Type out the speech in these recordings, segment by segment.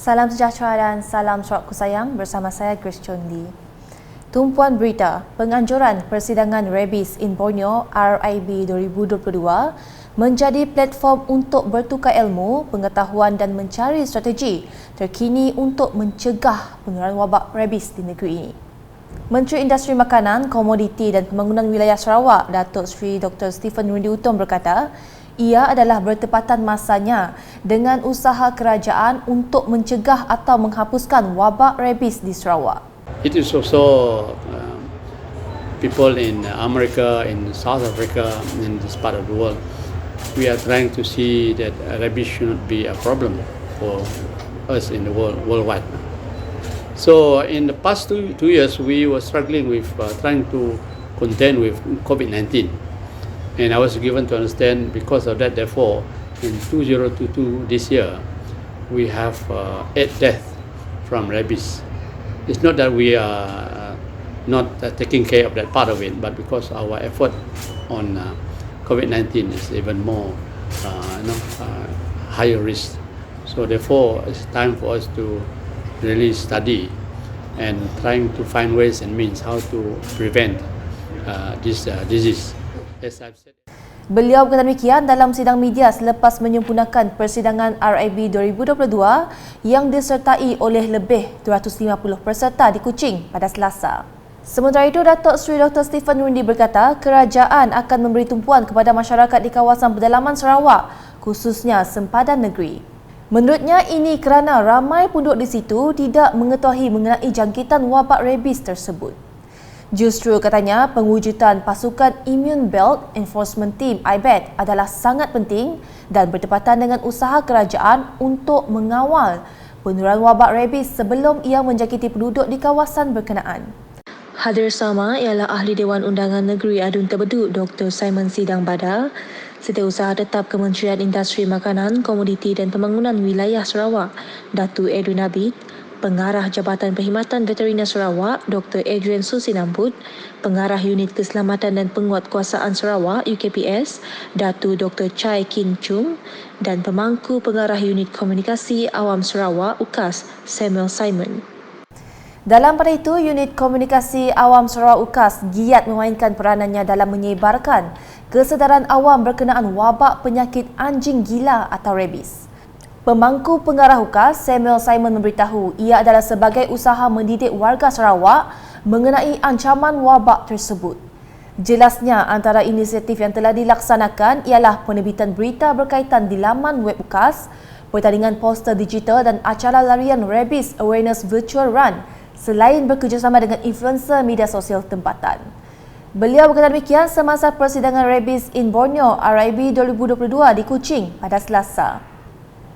Salam sejahtera dan salam suratku sayang bersama saya Grace Chon Lee. Tumpuan berita penganjuran persidangan rabies in Borneo RIB 2022 menjadi platform untuk bertukar ilmu, pengetahuan dan mencari strategi terkini untuk mencegah penularan wabak rabies di negeri ini. Menteri Industri Makanan, Komoditi dan Pembangunan Wilayah Sarawak, Datuk Seri Dr. Stephen Rundi Utom berkata, ia adalah bertepatan masanya dengan usaha kerajaan untuk mencegah atau menghapuskan wabak rabies di Sarawak. It is also people in America, in South Africa, in this part of the world. We are trying to see that rabies should not be a problem for us in the world, worldwide. So in the past two years, we were struggling with trying to contend with COVID-19. And I was given to understand because of that, therefore, in 2022 this year, we have 8 deaths from rabies. It's not that we are not taking care of that part of it, but because our effort on COVID-19 is even more higher risk. So therefore, it's time for us to really study and trying to find ways and means how to prevent this disease. Beliau berkata demikian dalam sidang media selepas menyempurnakan persidangan RIB 2022 yang disertai oleh lebih 250 peserta di Kuching pada Selasa. Sementara itu, Datuk Seri Dr. Stephen Rundi berkata kerajaan akan memberi tumpuan kepada masyarakat di kawasan pedalaman Sarawak, khususnya sempadan negeri. Menurutnya, ini kerana ramai penduduk di situ tidak mengetahui mengenai jangkitan wabak rabies tersebut. Justru katanya, pengujudan pasukan Immune Belt Enforcement Team IBET adalah sangat penting dan bertepatan dengan usaha kerajaan untuk mengawal penularan wabak rabies sebelum ia menjangkiti penduduk di kawasan berkenaan. Hadir sama ialah Ahli Dewan Undangan Negeri Adun Terbeduk Dr. Simon Sidang Badar, Setiausaha Tetap Kementerian Industri Makanan, Komoditi dan Pembangunan Wilayah Sarawak, Datuk Edwin Abid, Pengarah Jabatan Perkhidmatan Veteriner Sarawak, Dr. Adrian Susinambut, Pengarah Unit Keselamatan dan Penguatkuasaan Sarawak, UKPS, Datuk Dr. Chai Kin Chung dan Pemangku Pengarah Unit Komunikasi Awam Sarawak, UKAS, Samuel Simon. Dalam pada itu, Unit Komunikasi Awam Sarawak UKAS giat memainkan peranannya dalam menyebarkan kesedaran awam berkenaan wabak penyakit anjing gila atau rabies. Pemangku Pengarah UKAS, Samuel Simon memberitahu ia adalah sebagai usaha mendidik warga Sarawak mengenai ancaman wabak tersebut. Jelasnya, antara inisiatif yang telah dilaksanakan ialah penerbitan berita berkaitan di laman web UKAS, pertandingan poster digital dan acara larian Rabies Awareness Virtual Run selain bekerjasama dengan influencer media sosial tempatan. Beliau berkata demikian semasa persidangan Rabies in Borneo RIB 2022 di Kuching pada Selasa.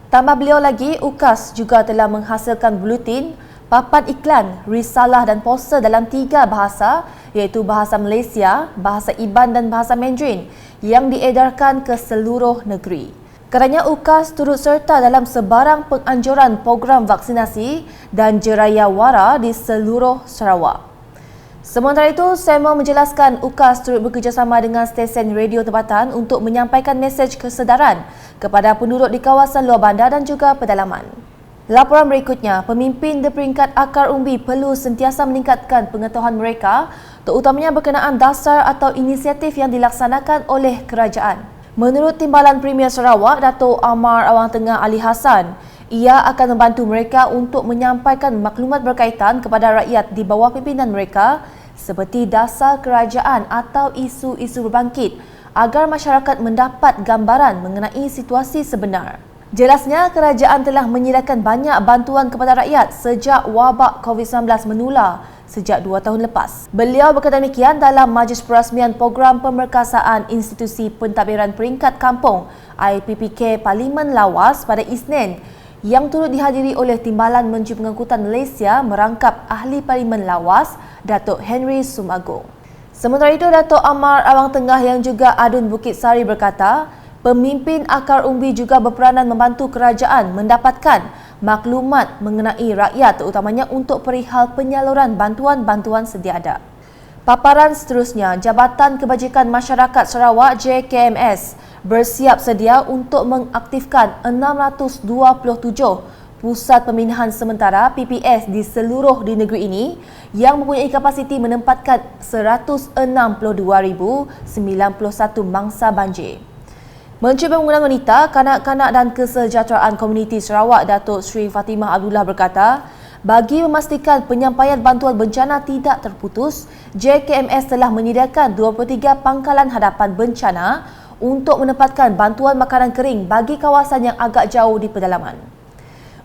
Tambah beliau lagi, UKAS juga telah menghasilkan buletin, papan iklan, risalah dan poster dalam 3 bahasa iaitu bahasa Malaysia, bahasa Iban dan bahasa Mandarin yang diedarkan ke seluruh negeri. Kerana UKAS turut serta dalam sebarang penganjuran program vaksinasi dan jeraya wara di seluruh Sarawak. Sementara itu, Samuel menjelaskan UKAS turut bekerjasama dengan stesen radio tempatan untuk menyampaikan mesej kesedaran kepada penduduk di kawasan luar bandar dan juga pedalaman. Laporan berikutnya, pemimpin di peringkat akar umbi perlu sentiasa meningkatkan pengetahuan mereka terutamanya berkenaan dasar atau inisiatif yang dilaksanakan oleh kerajaan. Menurut Timbalan Premier Sarawak, Datuk Amar Awang Tengah Ali Hassan, ia akan membantu mereka untuk menyampaikan maklumat berkaitan kepada rakyat di bawah pimpinan mereka seperti dasar kerajaan atau isu-isu berbangkit agar masyarakat mendapat gambaran mengenai situasi sebenar. Jelasnya, kerajaan telah menyediakan banyak bantuan kepada rakyat sejak wabak COVID-19 menular sejak 2 tahun lepas. Beliau berkata demikian dalam majlis perasmian program pemerkasaan Institusi Pentadbiran Peringkat Kampung IPPK Parlimen Lawas pada Isnin yang turut dihadiri oleh Timbalan Menteri Pengangkutan Malaysia merangkap Ahli Parlimen Lawas, Datuk Henry Sumagung. Sementara itu, Datuk Amar Awang Tengah yang juga Adun Bukit Sari berkata, pemimpin akar umbi juga berperanan membantu kerajaan mendapatkan maklumat mengenai rakyat terutamanya untuk perihal penyaluran bantuan-bantuan sedia ada. Paparan seterusnya, Jabatan Kebajikan Masyarakat Sarawak JKMS bersiap sedia untuk mengaktifkan 627 Pusat Pemindahan Sementara PPS di seluruh di negeri ini yang mempunyai kapasiti menempatkan 162,091 mangsa banjir. Menteri Pembangunan Wanita, Kanak-kanak dan Kesejahteraan Komuniti Sarawak Datuk Seri Fatimah Abdullah berkata, bagi memastikan penyampaian bantuan bencana tidak terputus, JKMS telah menyediakan 23 pangkalan hadapan bencana untuk menempatkan bantuan makanan kering bagi kawasan yang agak jauh di pedalaman.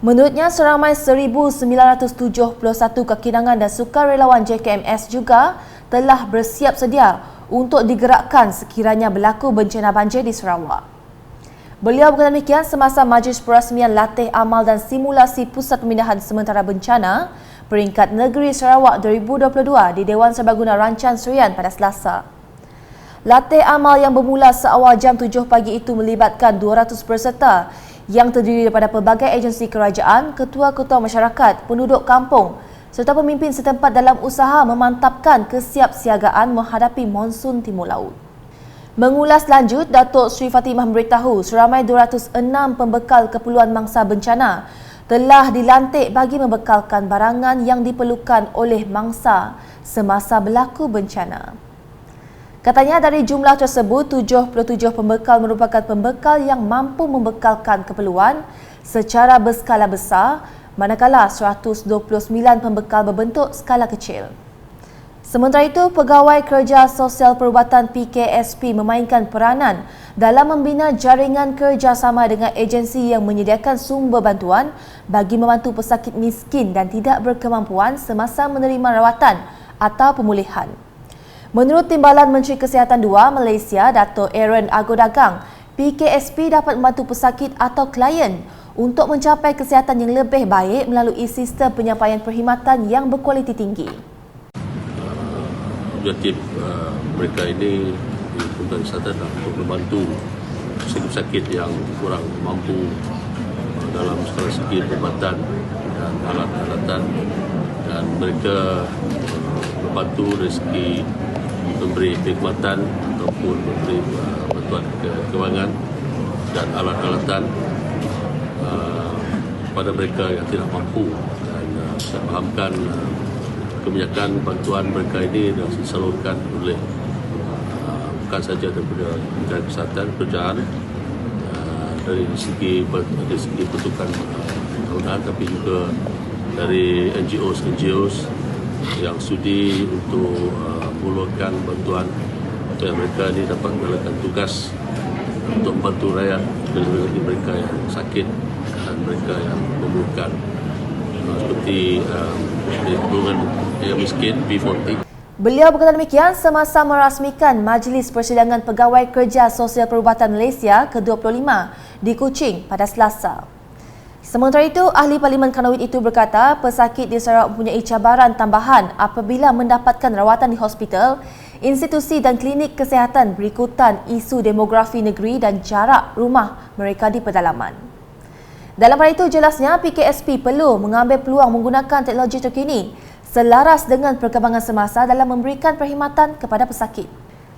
Menurutnya, seramai 1,971 kakilangan dan sukarelawan JKMS juga telah bersiap sedia untuk digerakkan sekiranya berlaku bencana banjir di Sarawak. Beliau berkata demikian semasa Majlis Perasmian Latih Amal dan Simulasi Pusat Pemindahan Sementara Bencana Peringkat Negeri Sarawak 2022 di Dewan Serbaguna Rancan Serian pada Selasa. Latih amal yang bermula seawal jam 7 pagi itu melibatkan 200 peserta yang terdiri daripada pelbagai agensi kerajaan, ketua-ketua masyarakat, penduduk kampung serta pemimpin setempat dalam usaha memantapkan kesiapsiagaan menghadapi monsun timur laut. Mengulas lanjut, Datuk Seri Fatimah memberitahu seramai 206 pembekal keperluan mangsa bencana telah dilantik bagi membekalkan barangan yang diperlukan oleh mangsa semasa berlaku bencana. Katanya dari jumlah tersebut, 77 pembekal merupakan pembekal yang mampu membekalkan keperluan secara berskala besar, manakala 129 pembekal berbentuk skala kecil. Sementara itu, Pegawai Kerja Sosial Perubatan PKSP memainkan peranan dalam membina jaringan kerjasama dengan agensi yang menyediakan sumber bantuan bagi membantu pesakit miskin dan tidak berkemampuan semasa menerima rawatan atau pemulihan. Menurut Timbalan Menteri Kesihatan 2 Malaysia, Dato' Aaron Agodagang, PKSP dapat membantu pesakit atau klien untuk mencapai kesihatan yang lebih baik melalui sistem penyampaian perkhidmatan yang berkualiti tinggi. Objektif mereka ini di Kementerian Kesihatan untuk membantu pesakit yang kurang mampu dalam segala segi perubatan dan alat-alatan, dan mereka membantu dari segi memberi perkhidmatan ataupun memberi bantuan kewangan dan alat-alatan kepada mereka yang tidak mampu. Dan saya fahamkan kebanyakan bantuan mereka ini dah disalurkan oleh bukan saja daripada Kementerian Kesihatan Kerajaan dari segi bentukan tahunan, tapi juga dari NGOs yang sudi untuk mengulurkan bantuan supaya mereka ini dapat melakukan tugas untuk membantu rakyat, bagi mereka yang sakit dan mereka yang memerlukan seperti golongan yang miskin B40. Beliau berkata demikian semasa merasmikan Majlis Persidangan Pegawai Kerja Sosial Perubatan Malaysia ke-25 di Kuching pada Selasa. Sementara itu, Ahli Parlimen Kanawit itu berkata pesakit di Sarawak mempunyai cabaran tambahan apabila mendapatkan rawatan di hospital, institusi dan klinik kesihatan berikutan isu demografi negeri dan jarak rumah mereka di pedalaman. Dalam hal itu, jelasnya PKSP perlu mengambil peluang menggunakan teknologi terkini selaras dengan perkembangan semasa dalam memberikan perkhidmatan kepada pesakit.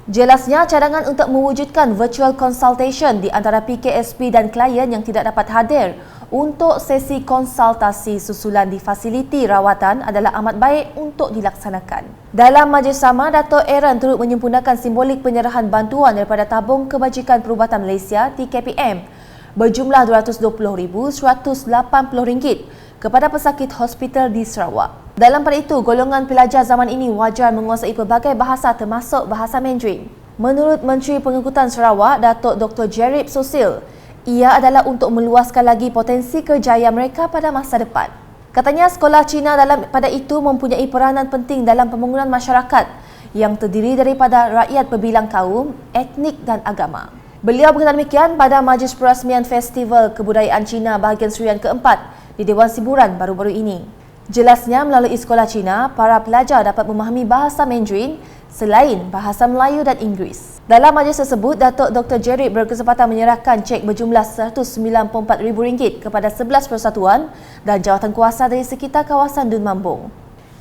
Jelasnya, cadangan untuk mewujudkan virtual consultation di antara PKSP dan klien yang tidak dapat hadir untuk sesi konsultasi susulan di fasiliti rawatan adalah amat baik untuk dilaksanakan. Dalam majlis sama, Dato' Aaron turut menyempurnakan simbolik penyerahan bantuan daripada Tabung Kebajikan Perubatan Malaysia TKPM berjumlah RM220,180 kepada pesakit hospital di Sarawak. Dalam pada itu, golongan pelajar zaman ini wajar menguasai pelbagai bahasa termasuk bahasa Mandarin. Menurut Menteri Pengangkutan Sarawak, Datuk Dr. Jerib Sosil, ia adalah untuk meluaskan lagi potensi kerjaya mereka pada masa depan. Katanya sekolah Cina pada itu mempunyai peranan penting dalam pembangunan masyarakat yang terdiri daripada rakyat berbilang kaum, etnik dan agama. Beliau berkata demikian pada Majlis Perasmian Festival Kebudayaan Cina bahagian Serian keempat di Dewan Siburan baru-baru ini. Jelasnya, melalui sekolah Cina, para pelajar dapat memahami bahasa Mandarin selain bahasa Melayu dan Inggeris. Dalam majlis tersebut, Datuk Dr. Jerib berkesempatan menyerahkan cek berjumlah RM194,000 kepada 11 persatuan dan jawatankuasa dari sekitar kawasan Dun Mambung.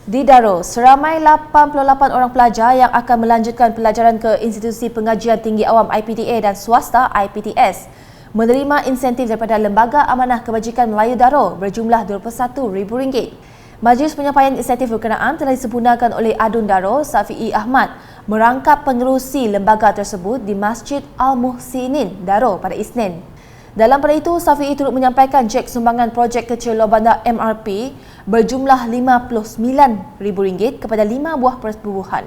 Di Daro, seramai 88 orang pelajar yang akan melanjutkan pelajaran ke Institusi Pengajian Tinggi Awam IPTA dan Swasta IPTS menerima insentif daripada Lembaga Amanah Kebajikan Melayu Daro berjumlah RM21,000. Majlis penyampaian insentif berkenaan telah disempurnakan oleh Adun Daro Safi'i Ahmad merangkap pengerusi lembaga tersebut di Masjid Al-Muhsinin Daro pada Isnin. Dalam pada itu, Safi'i turut menyampaikan cek sumbangan projek kecil luar bandar MRP berjumlah RM59,000 kepada 5 buah pertubuhan.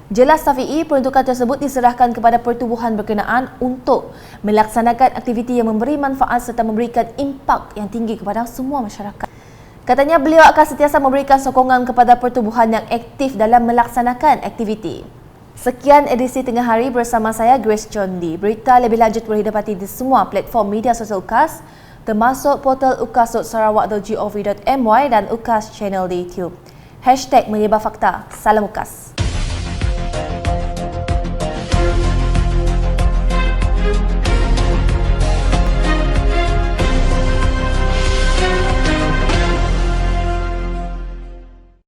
Jelas Safi'i, peruntukan tersebut diserahkan kepada pertubuhan berkenaan untuk melaksanakan aktiviti yang memberi manfaat serta memberikan impak yang tinggi kepada semua masyarakat. Katanya beliau akan sentiasa memberikan sokongan kepada pertubuhan yang aktif dalam melaksanakan aktiviti. Sekian edisi Tengah Hari bersama saya Grace Chondi. Berita lebih lanjut boleh didapati di semua platform media sosial UKAS termasuk portal ukas.sarawak.gov.my dan UKAS channel di YouTube. #menyebar fakta. Salam UKAS.